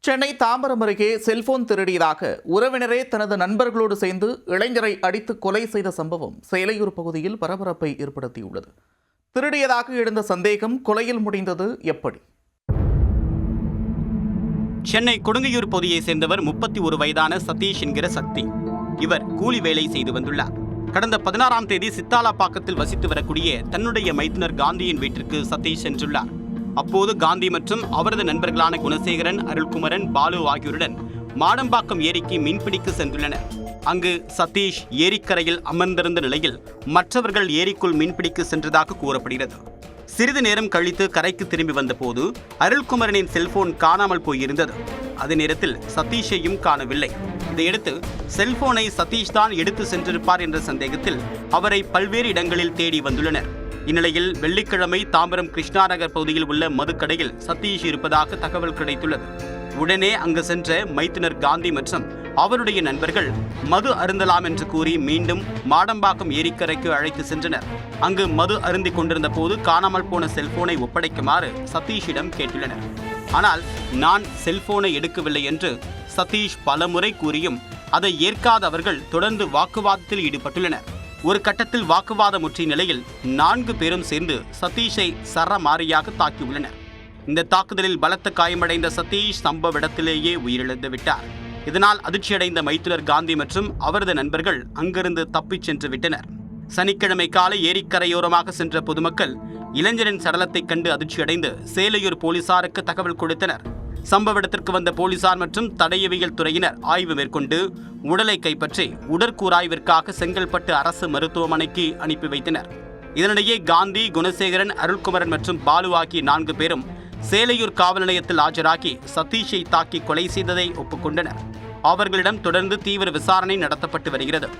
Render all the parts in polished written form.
சென்னை தாம்பரம் அருகே செல்போன் திருடியதாக உறவினரே தனது நண்பர்களோடு சேர்ந்து இளைஞரை அடித்து கொலை செய்த சம்பவம் சேலையூர் பகுதியில் பரபரப்பை ஏற்படுத்தியுள்ளது. திருடியதாக எழுந்த சந்தேகம் கொலையில் முடிந்தது எப்படி? சென்னை கொடுங்கையூர் பகுதியை சேர்ந்தவர் 31 வயதான சதீஷ் என்கிற சக்தி. இவர் கூலி வேலை செய்து வந்துள்ளார். கடந்த 16ஆம் தேதி சித்தாலாப்பாக்கத்தில் வசித்து வரக்கூடிய தன்னுடைய மைத்துனர் காந்தியின் வீட்டிற்கு சதீஷ் சென்றுள்ளார். அப்போது காந்தி மற்றும் அவரது நண்பர்களான குணசேகரன், அருள்குமரன், பாலு ஆகியோருடன் மாடம்பாக்கம் ஏரிக்கு மீன்பிடிக்க சென்றுள்ளனர். அங்கு சதீஷ் ஏரிக்கரையில் அமர்ந்திருந்த நிலையில் மற்றவர்கள் ஏரிக்குள் மீன்பிடிக்க சென்றதாக கூறப்படுகிறது. சிறிது நேரம் கழித்து கரைக்கு திரும்பி வந்தபோது அருள்குமரனின் செல்போன் காணாமல் போயிருந்தது. அதே நேரத்தில் சதீஷையும் காணவில்லை. இதையடுத்து செல்போனை சதீஷ் தான் எடுத்து சென்றிருப்பார் என்ற சந்தேகத்தில் அவரை பல்வேறு இடங்களில் தேடி வந்துள்ளனர். இந்நிலையில் வெள்ளிக்கிழமை தாம்பரம் கிருஷ்ணா நகர் பகுதியில் உள்ள மதுக்கடையில் சதீஷ் இருப்பதாக தகவல் கிடைத்துள்ளது. உடனே அங்கு சென்ற மைத்துனர் காந்தி மற்றும் அவருடைய நண்பர்கள் மது அருந்தலாம் என்று கூறி மீண்டும் மாடம்பாக்கம் ஏரிக்கரைக்கு அழைத்து சென்றனர். அங்கு மது அருந்தி கொண்டிருந்த போது காணாமல் போன செல்போனை ஒப்படைக்குமாறு சதீஷிடம் கேட்டுள்ளனர். ஆனால் நான் செல்போனை எடுக்கவில்லை என்று சதீஷ் பலமுறை கூறியும் அதை ஏற்காத அவர்கள் தொடர்ந்து வாக்குவாதத்தில் ஈடுபட்டுள்ளனர். ஒரு கட்டத்தில் வாக்குவாதம் முற்றிய நிலையில் 4 பேரும் சேர்ந்து சதீஷை சரமாரியாக தாக்கியுள்ளனர். இந்த தாக்குதலில் பலத்த காயமடைந்த சதீஷ் சம்பவ இடத்திலேயே உயிரிழந்து விட்டார். இதனால் அதிர்ச்சியடைந்த மைத்துனர் காந்தி மற்றும் அவரது நண்பர்கள் அங்கிருந்து தப்பிச் சென்று விட்டனர். சனிக்கிழமை காலை ஏரிக்கரையோரமாக சென்ற பொதுமக்கள் இளைஞரின் சடலத்தைக் கண்டு அதிர்ச்சியடைந்து சேலையூர் போலீசாருக்கு தகவல் கொடுத்தனர். சம்பவ இடத்திற்கு வந்த போலீசார் மற்றும் தடயவியல் துறையினர் ஆய்வு மேற்கொண்டு உடலை கைப்பற்றி உடற்கூராய்விற்காக செங்கல்பட்டு அரசு மருத்துவமனைக்கு அனுப்பி வைத்தனர். இதனிடையே காந்தி, குணசேகரன், அருள்குமரன் மற்றும் பாலு ஆகிய 4 பேரும் சேலையூர் காவல் நிலையத்தில் ஆஜராகி சதீஷை தாக்கி கொலை செய்ததை ஒப்புக்கொண்டனர். அவர்களிடம் தொடர்ந்து தீவிர விசாரணை நடத்தப்பட்டு வருகிறது.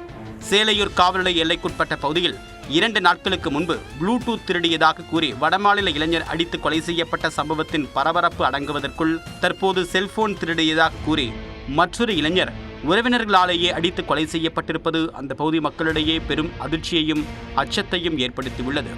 சேலையூர் காவல் நிலைய எல்லைக்குட்பட்ட பகுதியில் 2 நாட்களுக்கு முன்பு ப்ளூடூத் திருடியதாக கூறி வடமாநில இளைஞர் அடித்து கொலை செய்யப்பட்ட சம்பவத்தின் பரபரப்பு அடங்குவதற்குள் தற்போது செல்போன் திருடியதாக கூறி மற்றொரு இளைஞர் உறவினர்களாலேயே அடித்து கொலை செய்யப்பட்டிருப்பது அந்த பகுதி மக்களிடையே பெரும் அதிர்ச்சியையும் அச்சத்தையும் ஏற்படுத்தியுள்ளது.